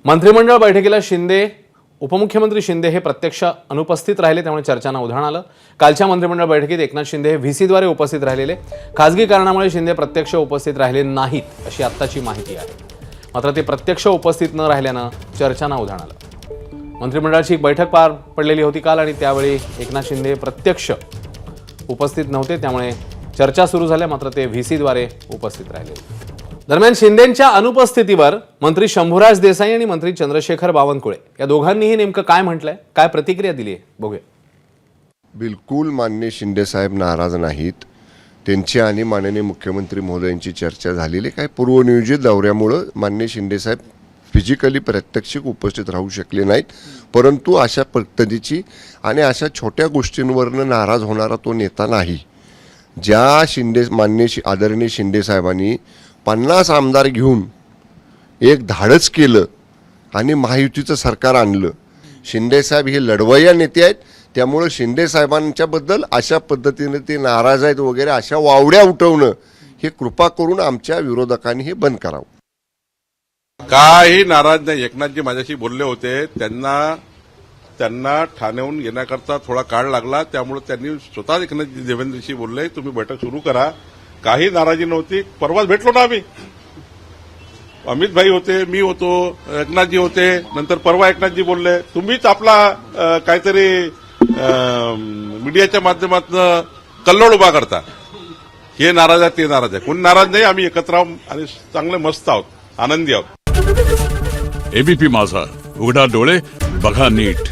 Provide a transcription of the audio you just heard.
मंत्रिमंडळ बैठकीला उपमुख्यमंत्री शिंदे हे प्रत्यक्ष अनुपस्थित राहिले, त्यामुळे चर्चांना उधाण आलं। कालच्या मंत्रिमंडळ बैठकीत एकनाथ शिंदे हे व्हीसीद्वारे उपस्थित राहिलेले, खासगी कारणामुळे शिंदे प्रत्यक्ष उपस्थित राहिले नाहीत अशी आत्ताची माहिती आहे। मात्र ते प्रत्यक्ष उपस्थित न राहिल्यानं चर्चांना उधाण आलं। मंत्रिमंडळाची एक बैठक पार पडलेली होती काल आणि त्यावेळी एकनाथ शिंदे प्रत्यक्ष उपस्थित नव्हते, त्यामुळे चर्चा सुरू झाल्या, मात्र ते व्हीसीद्वारे उपस्थित राहिले। दरम्यान शिंदेंच्या अनुपस्थितीवर मंत्री शंभूराज देसाई आणि मंत्री चंद्रशेखर बावनकुळे या दोघांनीही नेमकं काय म्हटलंय, काय प्रतिक्रिया दिली आहे बघूया। बिलकुल माननीय शिंदे साहेब नाराज नाहीत। त्यांची आणि माननीय मुख्यमंत्री महोदयांची चर्चा झालेली, काय पूर्वनियोजित दौऱ्यामुळे माननीय शिंदे साहेब फिजिकली प्रत्यक्ष उपस्थित राहू शकले नाहीत, परंतु अशा पद्धतीची आणि अशा छोट्या गोष्टींवरनं नाराज होणारा तो नेता नाही। ज्या माननीय आदरणीय शिंदे साहेबांनी 50 आमदार घेऊन एक धाडस केलं आणि महायुतीचं सरकार आणलं। शिंदे साहेब हे लढवय्या नेते आहेत, त्यामुळे शिंदे साहेबांच्याबद्दल अशा पद्धतीने ते नाराज आहेत वगैरे अशा वावड्या उठवणं हे कृपा करून आमच्या विरोधकांनी हे बंद करावं। काही नाराज नाही। एकनाथजी माझ्याशी बोलले होते, त्यांना ठाण्याहून येण्याकरता थोडा काळ लागला, त्यामुळे त्यांनी स्वतः एकनाथजी देवेंद्रशी बोलले तुम्ही बैठक सुरू करा। काही नाराजी नव्हती। परवाच भेटलो ना आम्ही, अमित भाई होते, मी होतो, एकनाथजी होते, नंतर परवा एकनाथजी बोलले तुम्हीच आपला काहीतरी मीडियाच्या माध्यमातून कल्लोळ उभा करता। हे नाराज आहे, ते नाराज आहे, कोणी नाराज नाही। आम्ही एकत्र आहोत आणि चांगले मस्त आहोत, आनंदी आहोत। एबीपी माझा, उघडा डोळे बघा नीट।